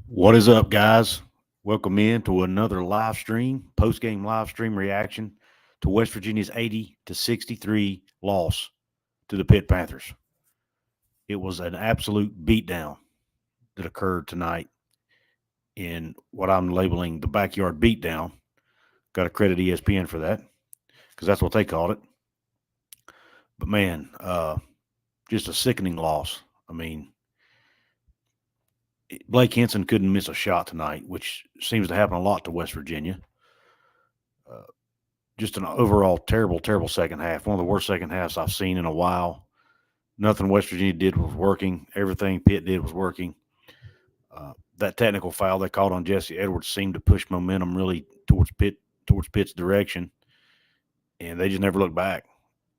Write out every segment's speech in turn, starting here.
What is up, guys? Welcome in to another live stream, post-game live stream reaction to West Virginia's 80-63 loss to the Pitt Panthers. It was an absolute beatdown that occurred tonight in what I'm labeling the backyard beatdown. Got to credit ESPN for that because that's what they called it. But man, just a sickening loss. I mean, Blake Henson couldn't miss a shot tonight, which seems to happen a lot to West Virginia. Uh, just an overall terrible, terrible second half. One of the worst second halves I've seen in a while. Nothing West Virginia did was working. Everything Pitt did was working. That technical foul they called on Jesse Edwards seemed to push momentum really towards Pitt's direction, and they just never looked back.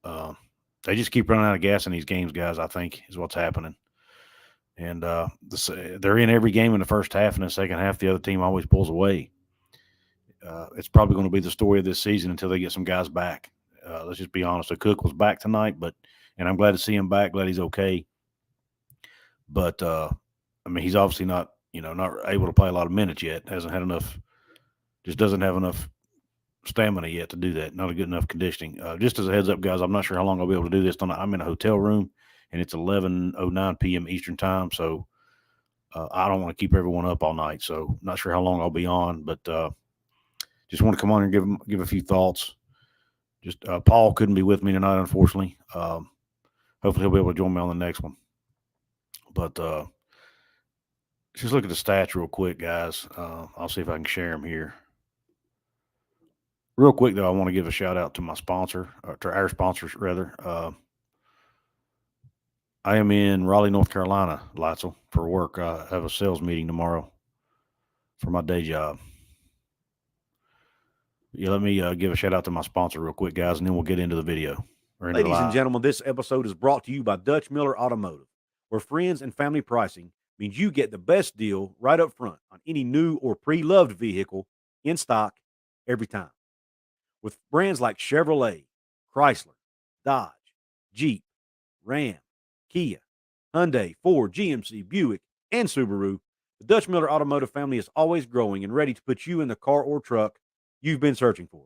Uh, they just keep running out of gas in these games, guys. I think is what's happening. And they're in every game in the first half, and in the second half, the other team always pulls away. It's probably going to be the story of this season until they get some guys back. Let's just be honest. Akok was back tonight, and I'm glad to see him back. Glad he's okay. But I mean, he's obviously not able to play a lot of minutes yet. Hasn't had enough. Just doesn't have enough stamina yet to do that. Not a good enough conditioning. Just as a heads up, guys, I'm not sure how long I'll be able to do this. I'm in a hotel room, and it's 11:09 p.m. Eastern time, so I don't want to keep everyone up all night. So not sure how long I'll be on, but just want to come on and give a few thoughts. Just Paul couldn't be with me tonight, unfortunately. Hopefully he'll be able to join me on the next one. But just look at the stats real quick, guys. I'll see if I can share them here. Real quick though, I want to give a shout out to my sponsor, or to our sponsors rather. I am in Raleigh, North Carolina, Latzel, for work. I have a sales meeting tomorrow for my day job. Yeah, let me give a shout out to my sponsor real quick, guys, and then we'll get into the video or into the Ladies and live. gentlemen, this episode is brought to you by Dutch Miller Automotive, where friends and family pricing means you get the best deal right up front on any new or pre-loved vehicle in stock every time. With brands like Chevrolet, Chrysler, Dodge, Jeep, Ram, Kia, Hyundai, Ford, GMC, Buick, and Subaru, the Dutch Miller Automotive family is always growing and ready to put you in the car or truck you've been searching for.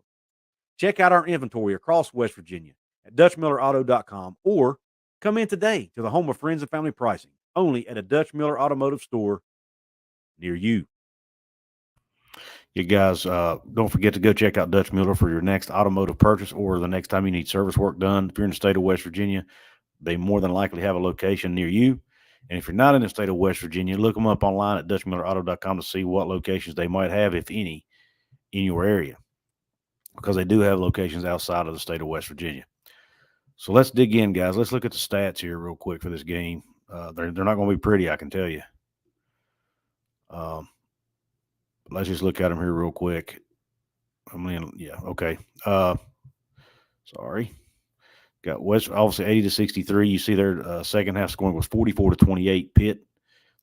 Check out our inventory across West Virginia at DutchMillerAuto.com or come in today to the home of friends and family pricing, only at a Dutch Miller Automotive store near you. You guys, don't forget to go check out Dutch Miller for your next automotive purchase or the next time you need service work done. If you're in the state of West Virginia, they more than likely have a location near you. And if you're not in the state of West Virginia, look them up online at DutchMillerAuto.com to see what locations they might have, if any, in your area, because they do have locations outside of the state of West Virginia. So let's dig in, guys. Let's look at the stats here real quick for this game. They're not going to be pretty, I can tell you. Um, let's just look at them here real quick. Okay. Sorry. Got West, obviously 80-63. You see their second half scoring was 44-28. Pitt,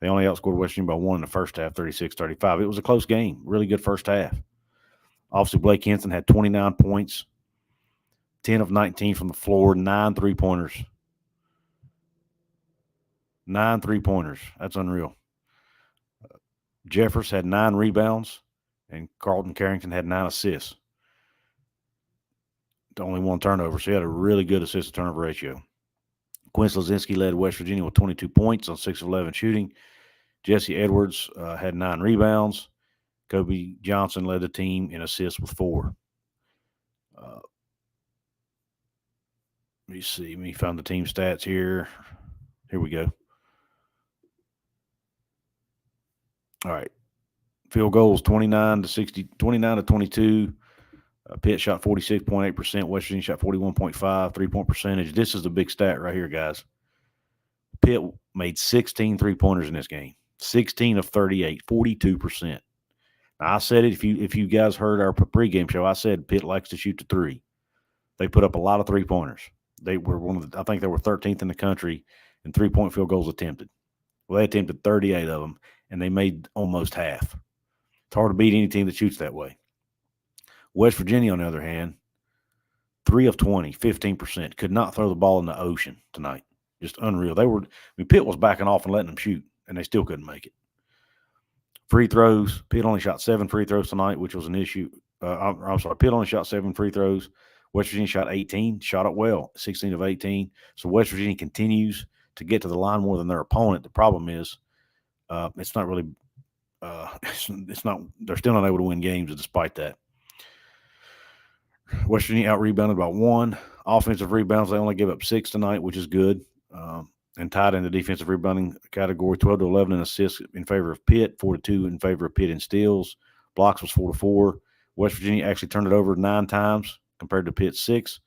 they only outscored West Virginia by one in the first half, 36-35. It was a close game. Really good first half. Obviously, Blake Henson had 29 points, 10 of 19 from the floor, 9 3-pointers. 9 3-pointers. That's unreal. Jeffers had 9 rebounds, and Carlton Carrington had 9 assists. Only one turnover, so he had a really good assist to turnover ratio. Quinn Slazinsky led West Virginia with 22 points on 6 of 11 shooting. Jesse Edwards had 9 rebounds. Kobe Johnson led the team in assists with 4. Let me see. Let me find the team stats here. Here we go. All right. Field goals 29-22. Pitt shot 46.8%. West Virginia shot 41.5. 3-point percentage. This is the big stat right here, guys. Pitt made 16 3-pointers in this game. 16 of 38, 42%. Now, I said it, if you guys heard our pregame show, I said Pitt likes to shoot the three. They put up a lot of 3-pointers. They were I think they were 13th in the country in 3-point field goals attempted. Well, they attempted 38 of them, and they made almost half. It's hard to beat any team that shoots that way. West Virginia, on the other hand, 3 of 20, 15%. Could not throw the ball in the ocean tonight. Just unreal. Pitt was backing off and letting them shoot, and they still couldn't make it. Free throws. Pitt only shot 7 free throws tonight, which was an issue. I'm sorry. Pitt only shot 7 free throws. West Virginia shot 18, shot it well, 16 of 18. So West Virginia continues to get to the line more than their opponent. The problem is it's not really it's not. They're still not able to win games despite that. West Virginia out-rebounded by 1. Offensive rebounds, they only gave up 6 tonight, which is good. And tied in the defensive rebounding category, 12 to 11 in assists in favor of Pitt, 4 to 2 in favor of Pitt in steals. Blocks was 4 to 4. West Virginia actually turned it over 9 times compared to Pitt's 6.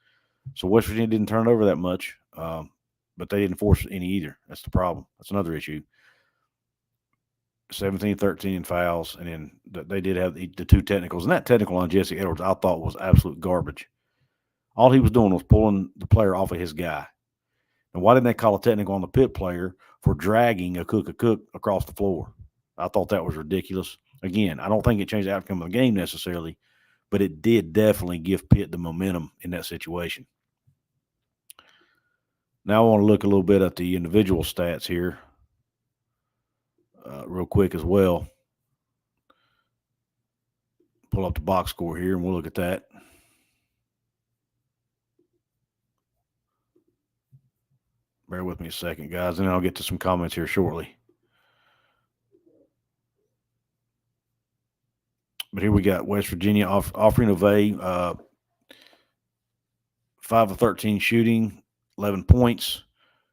So West Virginia didn't turn it over that much, but they didn't force any either. That's the problem. That's another issue. 17-13 in fouls, and then they did have the 2 technicals. And that technical on Jesse Edwards I thought was absolute garbage. All he was doing was pulling the player off of his guy. And why didn't they call a technical on the Pitt player for dragging Akok Akok across the floor? I thought that was ridiculous. Again, I don't think it changed the outcome of the game necessarily, but it did definitely give Pitt the momentum in that situation. Now I want to look a little bit at the individual stats here real quick as well. Pull up the box score here, and we'll look at that. Bear with me a second, guys, and then I'll get to some comments here shortly. But here we got West Virginia offering a 5 of 13 shooting, 11 points.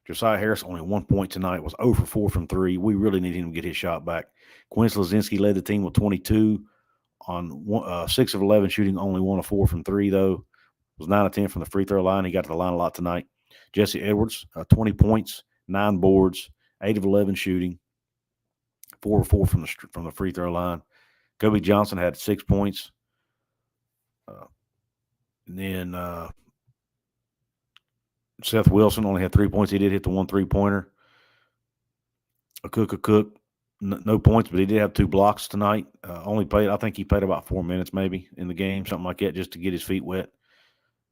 Josiah Harris only 1 point tonight, was 0 for 4 from 3. We really need him to get his shot back. Quinn Slazinsky led the team with 22 on 6 of 11 shooting, only 1 of 4 from 3, though. Was 9 of 10 from the free throw line. He got to the line a lot tonight. Jesse Edwards, 20 points, 9 boards, 8 of 11 shooting, 4 of 4 from the free throw line. Kobe Johnson had 6 points. And then Seth Wilson only had 3 points. He did hit the 1 3-pointer. Akok Akok, no points, but he did have 2 blocks tonight. I think he played about 4 minutes maybe in the game, something like that, just to get his feet wet.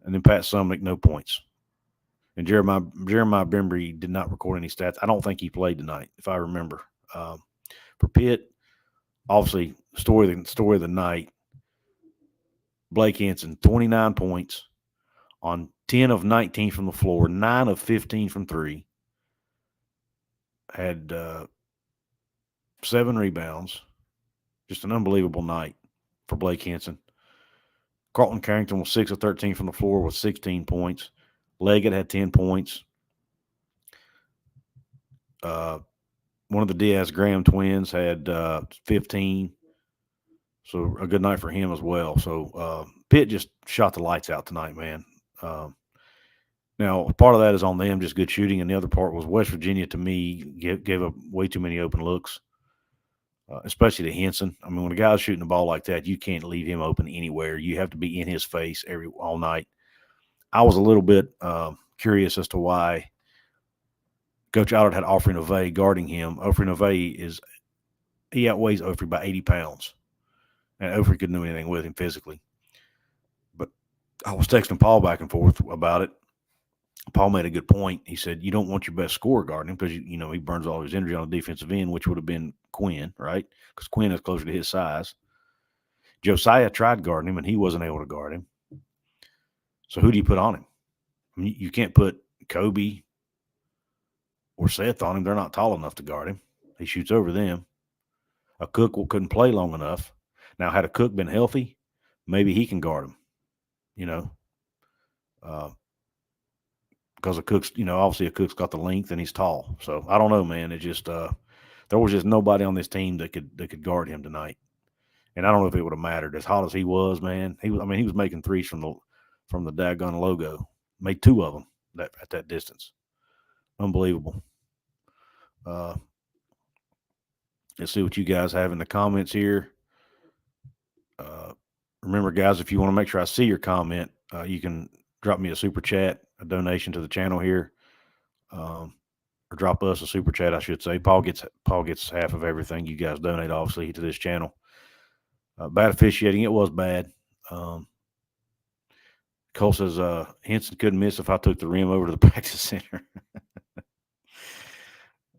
And then Pat Sumnick, no points. And Jeremiah Bembry did not record any stats. I don't think he played tonight, if I remember. For Pitt, obviously, story of the night, Blake Henson, 29 points on 10 of 19 from the floor, 9 of 15 from 3. Had 7 rebounds. Just an unbelievable night for Blake Henson. Carlton Carrington was 6 of 13 from the floor with 16 points. Leggett had 10 points. One of the Diaz-Graham twins had 15. So a good night for him as well. So Pitt just shot the lights out tonight, man. Now, part of that is on them, just good shooting, and the other part was West Virginia, to me, gave up way too many open looks, especially to Henson. I mean, when a guy's shooting the ball like that, you can't leave him open anywhere. You have to be in his face all night. I was a little bit curious as to why Coach Eilert had Offrey Nove guarding him. Offrey Nove he outweighs Offrey by 80 pounds, and Offrey couldn't do anything with him physically. But I was texting Paul back and forth about it. Paul made a good point. He said, you don't want your best scorer guarding him because, he burns all his energy on the defensive end, which would have been Quinn, right? Because Quinn is closer to his size. Josiah tried guarding him, and he wasn't able to guard him. So who do you put on him? I mean, you can't put Kobe or Seth on him. They're not tall enough to guard him. He shoots over them. Akok couldn't play long enough. Now, had Akok been healthy, maybe he can guard him, because Akok's, obviously Akok's got the length and he's tall. So I don't know, man. It just there was just nobody on this team that could guard him tonight. And I don't know if it would have mattered. As hot as he was, man, he was making threes from the daggone logo. Made 2 of them at that distance. Unbelievable. Let's see what you guys have in the comments here. Remember, guys, if you want to make sure I see your comment, you can drop me a super chat, a donation to the channel here, or drop us a super chat, I should say. Paul gets half of everything you guys donate, obviously, to this channel. Bad officiating, it was bad. Cole says Henson couldn't miss if I took the rim over to the practice center.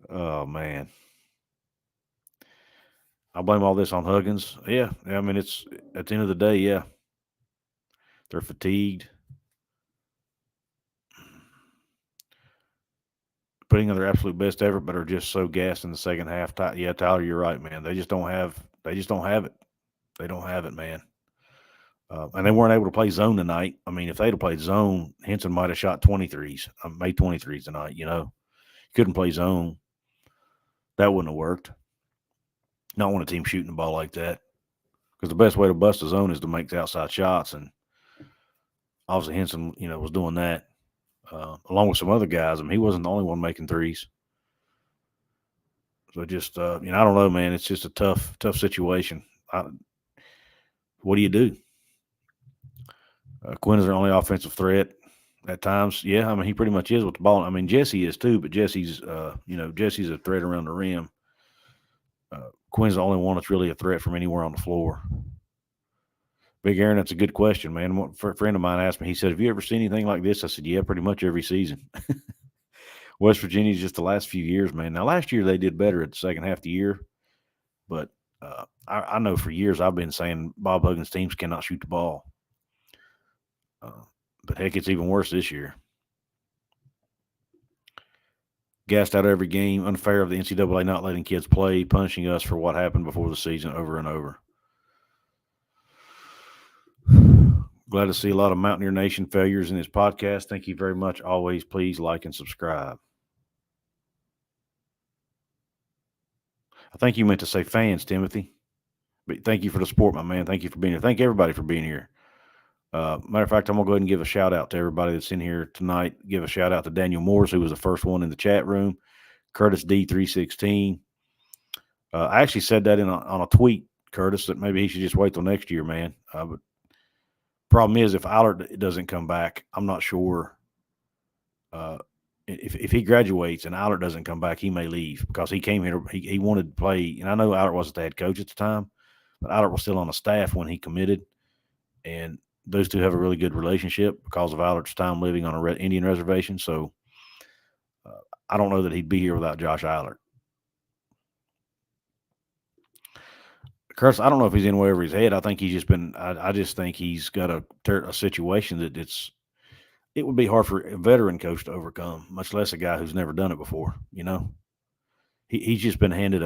Oh, man. I blame all this on Huggins. Yeah, I mean, it's at the end of the day, yeah, they're fatigued, putting in their absolute best effort, but are just so gassed in the second half. Yeah, Tyler, you're right, man. They just don't have it. They don't have it, man. And they weren't able to play zone tonight. I mean, if they'd have played zone, Henson might have shot 23s, made 23s tonight. Couldn't play zone. That wouldn't have worked. Not want a team shooting the ball like that, because the best way to bust a zone is to make the outside shots, and obviously Henson, was doing that along with some other guys. I mean, he wasn't the only one making threes. So just, I don't know, man. It's just a tough situation. What do you do? Quinn is their only offensive threat at times. Yeah, I mean, he pretty much is with the ball. I mean, Jesse is too, but Jesse's a threat around the rim. Quinn's the only one that's really a threat from anywhere on the floor. Big Aaron, that's a good question, man. A friend of mine asked me, he said, have you ever seen anything like this? I said, yeah, pretty much every season. West Virginia's just the last few years, man. Now, last year they did better at the second half of the year, but I know for years I've been saying Bob Huggins' teams cannot shoot the ball. But heck, it's even worse this year. Gassed out every game, unfair of the NCAA not letting kids play, punishing us for what happened before the season over and over. Glad to see a lot of Mountaineer Nation failures in this podcast. Thank you very much. Always please like and subscribe. I think you meant to say fans, Timothy. But thank you for the support, my man. Thank you for being here. Thank everybody for being here. Matter of fact, I'm going to go ahead and give a shout out to everybody that's in here tonight. Give a shout out to Daniel Morris, who was the first one in the chat room. Curtis D316. I actually said that on a tweet, Curtis, that maybe he should just wait till next year, man. But problem is, if Eilert doesn't come back, I'm not sure. If he graduates and Eilert doesn't come back, he may leave, because he came here. He wanted to play, and I know Eilert wasn't the head coach at the time, but Eilert was still on the staff when he committed, and those two have a really good relationship because of Eilert's time living on a Indian reservation. So I don't know that he'd be here without Josh Eilert. Curtis, I don't know if he's in way over his head. I think he's just been. I just think he's got a situation that it would be hard for a veteran coach to overcome, much less a guy who's never done it before. He's just been handed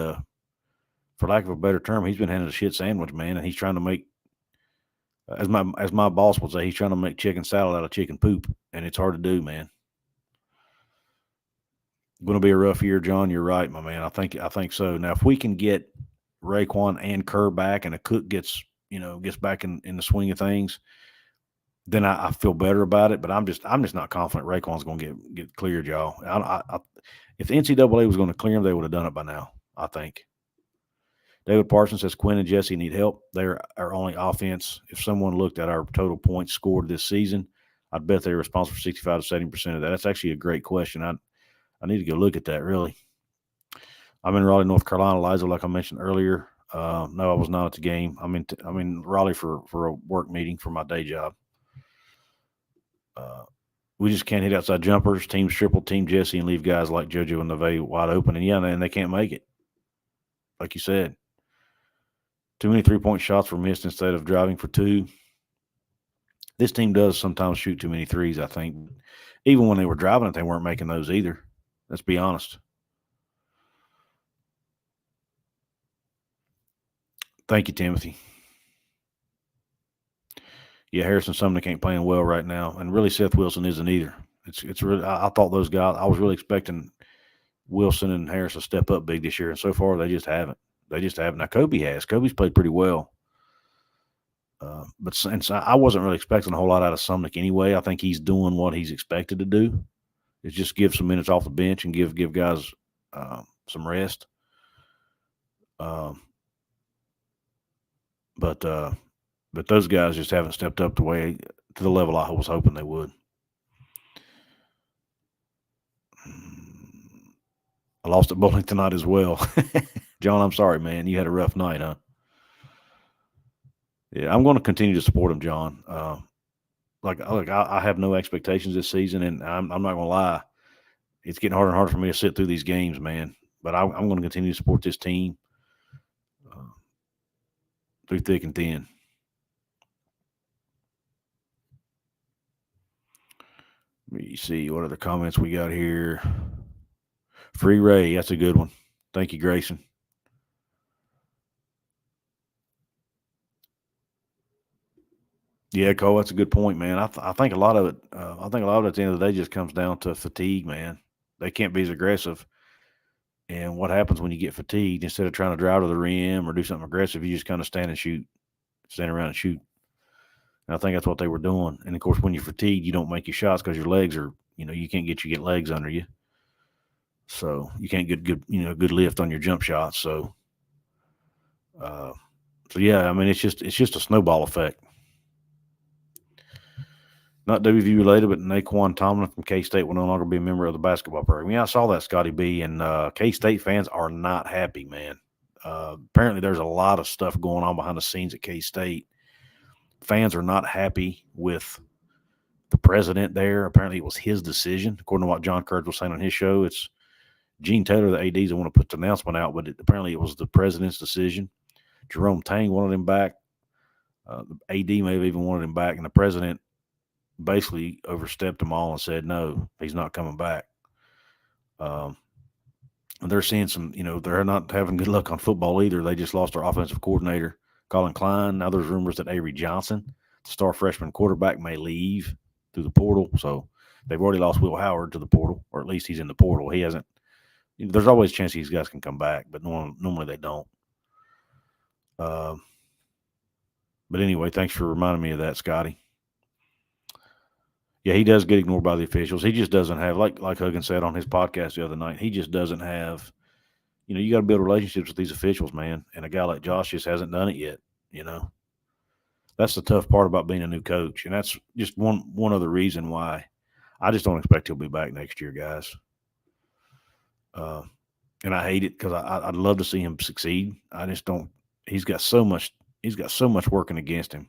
for lack of a better term, he's been handed a shit sandwich, man, and he's trying to make. As my boss would say, he's trying to make chicken salad out of chicken poop, and it's hard to do, man. Going to be a rough year, John. You're right, my man. I think so. Now, if we can get Raekwon and Kerr back, and Akok gets back in the swing of things, then I feel better about it. But I'm just not confident Raekwon's going to get cleared, y'all. If the NCAA was going to clear him, they would have done it by now, I think. David Parsons says Quinn and Jesse need help. They're our only offense. If someone looked at our total points scored this season, I'd bet they're responsible for 65 to 70% of that. That's actually a great question. I need to go look at that, really. I'm in Raleigh, North Carolina, Liza, like I mentioned earlier. No, I was not at the game. I'm in Raleigh for a work meeting for my day job. We just can't hit outside jumpers. Teams triple team Jesse and leave guys like JoJo and Neve wide open. And they can't make it. Like you said. Too many three-point shots were missed instead of driving for two. This team does sometimes shoot too many threes, I think. Even when they were driving it, they weren't making those either. Let's be honest. Thank you, Timothy. Yeah, Harrison Sumner ain't playing well right now, and really Seth Wilson isn't either. It's really. I thought those guys. I was really expecting Wilson and Harris to step up big this year, and so far they just haven't. Now Kobe has. Kobe's played pretty well, but since I wasn't really expecting a whole lot out of Sumnick anyway. I think he's doing what he's expected to do. Is just give some minutes off the bench and give guys some rest. But those guys just haven't stepped up to the level I was hoping they would. I lost at bowling tonight as well. John, I'm sorry, man. You had a rough night, huh? Yeah, I'm going to continue to support him, John. I have no expectations this season, and I'm not going to lie. It's getting harder and harder for me to sit through these games, man. But I'm going to continue to support this team. through thick and thin. Let me see what other comments we got here. Free Ray, that's a good one. Thank you, Grayson. Yeah, Cole, that's a good point, man. I think a lot of it. I think a lot of it at the end of the day just comes down to fatigue, man. They can't be as aggressive. And what happens when you get fatigued? Instead of trying to drive to the rim or do something aggressive, you just kind of stand around and shoot. And I think that's what they were doing. And of course, when you're fatigued, you don't make your shots because your legs are, you can't get legs under you, so you can't get good lift on your jump shots. So, yeah, I mean, it's just a snowball effect. Not WVU related, but Naquan Tomlin from K-State will no longer be a member of the basketball program. Yeah, I saw that, Scotty B, and K-State fans are not happy, man. Apparently, there's a lot of stuff going on behind the scenes at K-State. Fans are not happy with the president there. Apparently, it was his decision, according to what John Kurtz was saying on his show. It's Gene Taylor, the ADs, that want to put the announcement out, but apparently it was the president's decision. Jerome Tang wanted him back. The AD may have even wanted him back, and the president basically overstepped them all and said, no, he's not coming back. And they're seeing some, they're not having good luck on football either. They just lost their offensive coordinator, Colin Klein. Now there's rumors that Avery Johnson, the star freshman quarterback, may leave through the portal. So they've already lost Will Howard to the portal, or at least he's in the portal. He hasn't. There's always a chance these guys can come back, but normally they don't. But anyway, thanks for reminding me of that, Scotty. Yeah, he does get ignored by the officials. He just doesn't have, like Huggins said on his podcast the other night, he just doesn't have, you got to build relationships with these officials, man. And a guy like Josh just hasn't done it yet, That's the tough part about being a new coach. And that's just one other reason why I just don't expect he'll be back next year, guys. And I hate it because I'd love to see him succeed. I just don't. He's got so much working against him.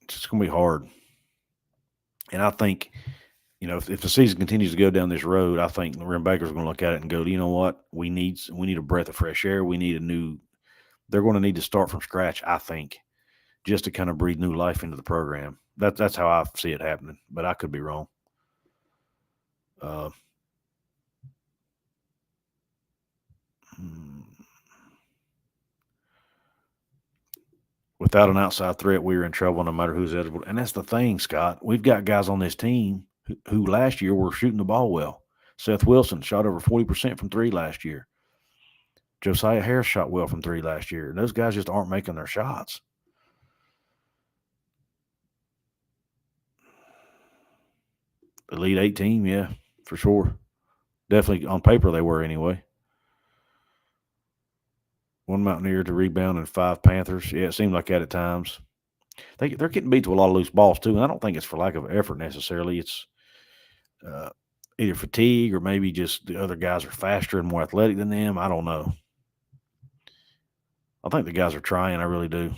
It's just going to be hard. And I think, if the season continues to go down this road, I think Lorraine Baker's going to look at it and go, you know what? We need a breath of fresh air. We need they're going to need to start from scratch, I think, just to kind of breathe new life into the program. That's how I see it happening, but I could be wrong. Without an outside threat, we're in trouble no matter who's eligible. And that's the thing, Scott. We've got guys on this team who last year were shooting the ball well. Seth Wilson shot over 40% from three last year. Josiah Harris shot well from three last year. Those guys just aren't making their shots. Elite 8 team, yeah, for sure. Definitely on paper they were anyway. One Mountaineer to rebound and 5 Panthers. Yeah, it seemed like that at times. They're getting beat to a lot of loose balls too, and I don't think it's for lack of effort necessarily. It's either fatigue or maybe just the other guys are faster and more athletic than them. I don't know. I think the guys are trying. I really do.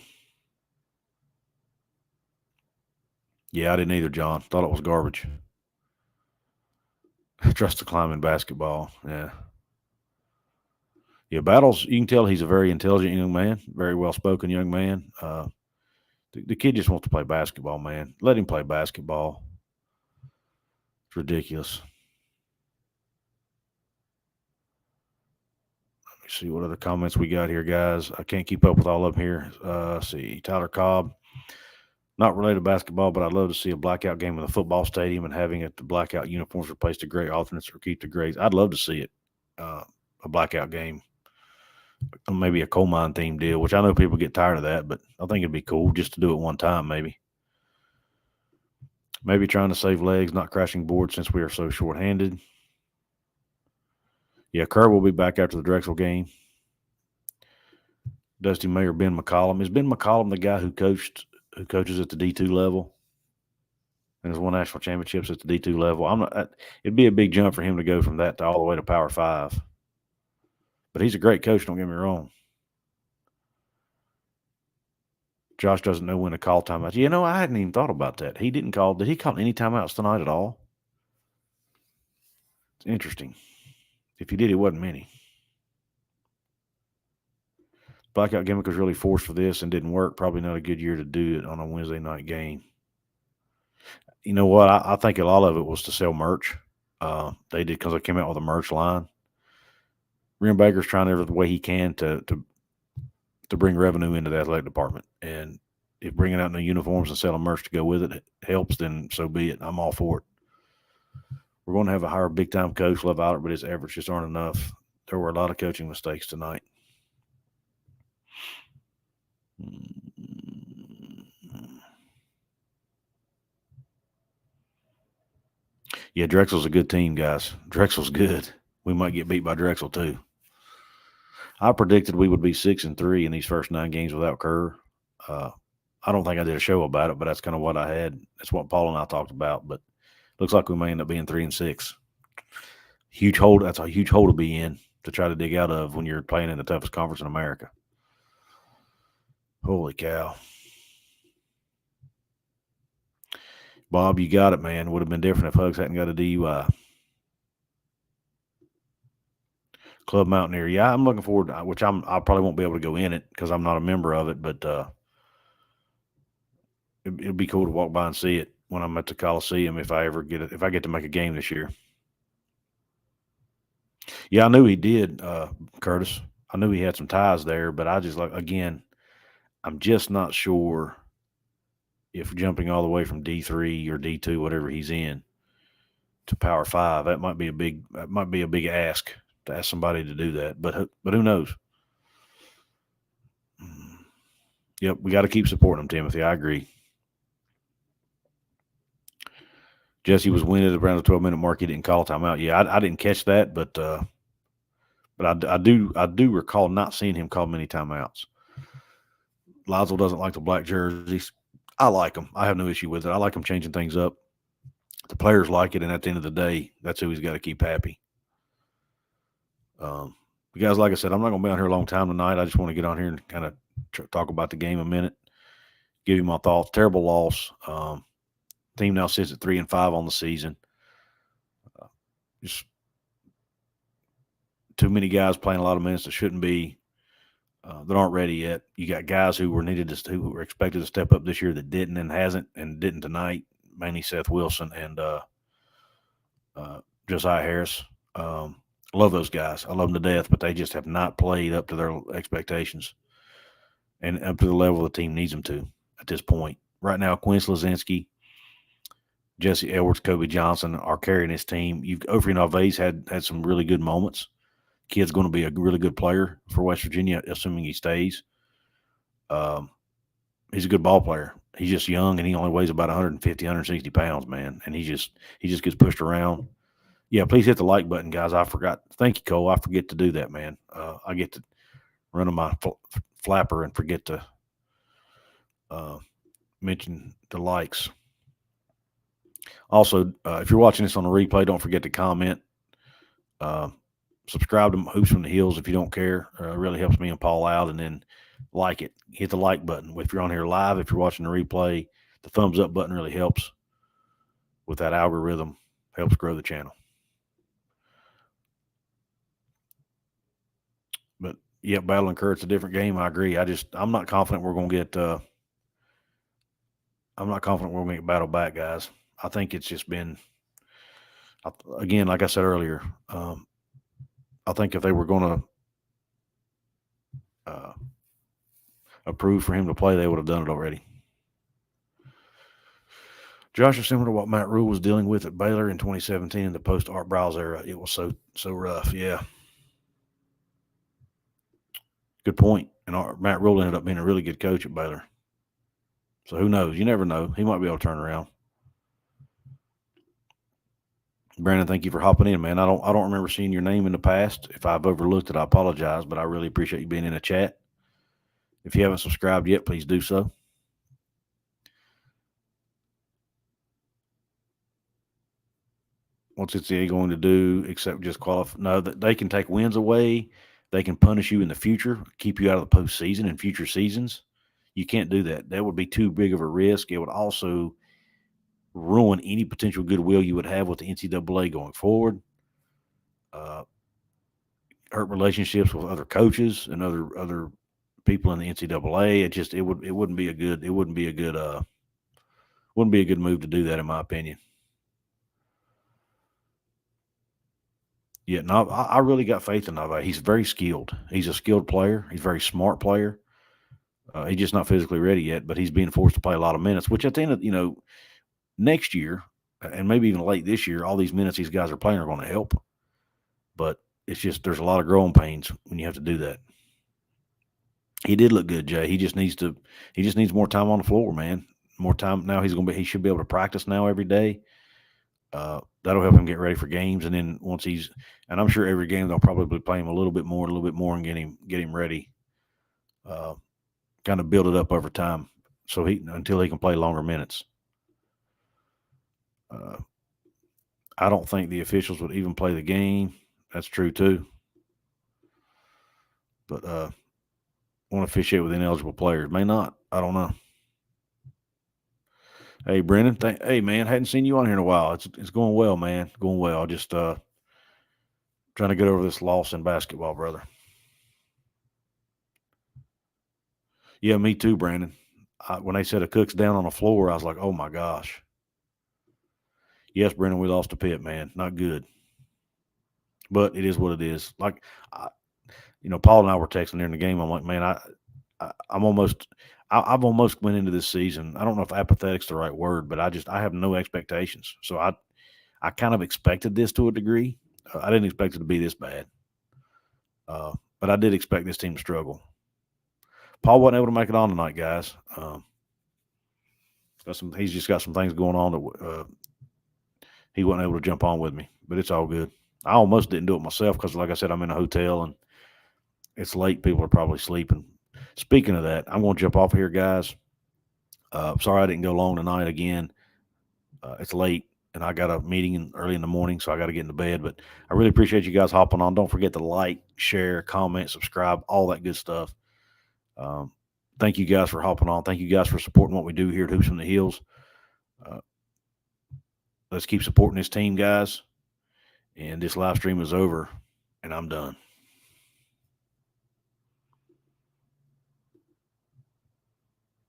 Yeah, I didn't either, John. Thought it was garbage. Trust the climb in basketball. Yeah. Yeah, Battles, you can tell he's a very intelligent young man, very well-spoken young man. The kid just wants to play basketball, man. Let him play basketball. It's ridiculous. Let me see what other comments we got here, guys. I can't keep up with all of them here. Let's see. Tyler Cobb. Not related to basketball, but I'd love to see a blackout game in the football stadium and having the blackout uniforms replace the gray alternates or keep the grays. I'd love to see it, a blackout game. Maybe a coal mine theme deal, which I know people get tired of that, but I think it'd be cool just to do it one time, maybe. Maybe trying to save legs, not crashing boards since we are so short-handed. Yeah, Kerr will be back after the Drexel game. Dusty Mayor Ben McCollum. Is Ben McCollum the guy who coaches at the D2 level and has won national championships at the D2 level? It'd be a big jump for him to go from that to all the way to Power 5. But he's a great coach, don't get me wrong. Josh doesn't know when to call timeouts. I hadn't even thought about that. He didn't call. Did he call any timeouts tonight at all? It's interesting. If he did, it wasn't many. Blackout gimmick was really forced for this and didn't work. Probably not a good year to do it on a Wednesday night game. You know what? I think a lot of it was to sell merch. They did because they came out with a merch line. Ren Baker's trying every way he can to bring revenue into the athletic department. And if bringing out new uniforms and selling merch to go with it helps, then so be it. I'm all for it. We're going to have a hire big-time coach, love Eilert, but his efforts just aren't enough. There were a lot of coaching mistakes tonight. Yeah, Drexel's a good team, guys. Drexel's good. We might get beat by Drexel, too. I predicted we would be 6-3 in these first 9 games without Kerr. I don't think I did a show about it, but that's kind of what I had. That's what Paul and I talked about. But looks like we may end up being 3-6. Huge hole. That's a huge hole to be in to try to dig out of when you're playing in the toughest conference in America. Holy cow. Bob, you got it, man. Would have been different if Hugs hadn't got a DUI. Club Mountaineer. Yeah, I'm looking forward to, which I probably won't be able to go in it because I'm not a member of it, but it'd be cool to walk by and see it when I'm at the Coliseum if I ever get it, if I get to make a game this year. Yeah, I knew he did, Curtis. I knew he had some ties there, but I just again, I'm just not sure if jumping all the way from D3 or D2, whatever he's in, to Power 5, that might be a big ask to ask somebody to do that. But who knows? Yep, we got to keep supporting him, Timothy. I agree. Jesse was winning around the 12-minute mark. He didn't call timeout. Yeah, I didn't catch that, but I do recall not seeing him call many timeouts. Lysel doesn't like the black jerseys. I like them. I have no issue with it. I like them changing things up. The players like it, and at the end of the day, that's who he's got to keep happy. Guys, like I said, I'm not going to be on here a long time tonight. I just want to get on here and kind of talk about the game a minute, give you my thoughts. Terrible loss. Team now sits at 3-5 on the season. Just too many guys playing a lot of minutes that shouldn't be, that aren't ready yet. You got guys who were expected to step up this year that didn't and hasn't and didn't tonight. Mainly Seth Wilson and Josiah Harris. Love those guys. I love them to death, but they just have not played up to their expectations and up to the level the team needs them to at this point. Right now, Quinn Slazinsky, Jesse Edwards, Kobe Johnson are carrying his team. Ofri Alves had some really good moments. Kid's going to be a really good player for West Virginia, assuming he stays. He's a good ball player. He's just young, and he only weighs about 150, 160 pounds, man. And he just gets pushed around. Yeah, please hit the like button, guys. I forgot. Thank you, Cole. I forget to do that, man. I get to run on my flapper and forget to mention the likes. Also, if you're watching this on a replay, don't forget to comment. Subscribe to Hoops from the Hills if you don't care. It really helps me and Paul out. And then like it. Hit the like button. If you're on here live, if you're watching the replay, the thumbs up button really helps with that algorithm. Helps grow the channel. But, yeah, Battle and Kerr, it's a different game. I agree. I'm not confident we're going to get Battle back, guys. I think it's just been, again, like I said earlier, I think if they were going to approve for him to play, they would have done it already. Josh is similar to what Matt Rule was dealing with at Baylor in 2017 in the post-Art Browse era. It was so rough, yeah. Good point. And Matt Rule ended up being a really good coach at Baylor. So who knows? You never know. He might be able to turn around. Brandon, thank you for hopping in, man. I don't remember seeing your name in the past. If I've overlooked it, I apologize, but I really appreciate you being in the chat. If you haven't subscribed yet, please do so. What's NCAA going to do except just qualify? No, they can take wins away. They can punish you in the future, keep you out of the postseason in future seasons. You can't do that. That would be too big of a risk. It would also ruin any potential goodwill you would have with the NCAA going forward. Hurt relationships with other coaches and other people in the NCAA. It wouldn't be a good move to do that, in my opinion. Yeah, no, I really got faith in Nave. He's very skilled. He's a skilled player. He's a very smart player. He's just not physically ready yet, but he's being forced to play a lot of minutes, which at the end of, next year and maybe even late this year, all these minutes these guys are playing are going to help. But it's just there's a lot of growing pains when you have to do that. He did look good, Jay. He just needs more time on the floor, man. More time. Now he should be able to practice now every day. That'll help him get ready for games. And then and I'm sure every game they'll probably play him a little bit more, and get him ready. Kind of build it up over time, until he can play longer minutes. I don't think the officials would even play the game. That's true too. But want to officiate with ineligible players? May not. I don't know. Hey, Brennan. Hey, man. Hadn't seen you on here in a while. It's going well, man. Going well. Just trying to get over this loss in basketball, brother. Yeah, me too, Brandon. When they said Akok's down on the floor, I was like, oh my gosh. Yes, Brennan, we lost to Pitt, man. Not good. But it is what it is. Like, Paul and I were texting during the game. I'm like, man, I've almost went into this season. I don't know if apathetic's the right word, but I have no expectations. So I kind of expected this to a degree. I didn't expect it to be this bad. But I did expect this team to struggle. Paul wasn't able to make it on tonight, guys. He's just got some things going on that he wasn't able to jump on with me, but it's all good. I almost didn't do it myself because, like I said, I'm in a hotel and it's late. People are probably sleeping. Speaking of that, I'm going to jump off here, guys. Sorry I didn't go long tonight again. It's late, and I got a meeting early in the morning, so I got to get into bed. But I really appreciate you guys hopping on. Don't forget to like, share, comment, subscribe, all that good stuff. Thank you guys for hopping on. Thank you guys for supporting what we do here at Hoops from the Hills. Let's keep supporting this team, guys. And this live stream is over, and I'm done.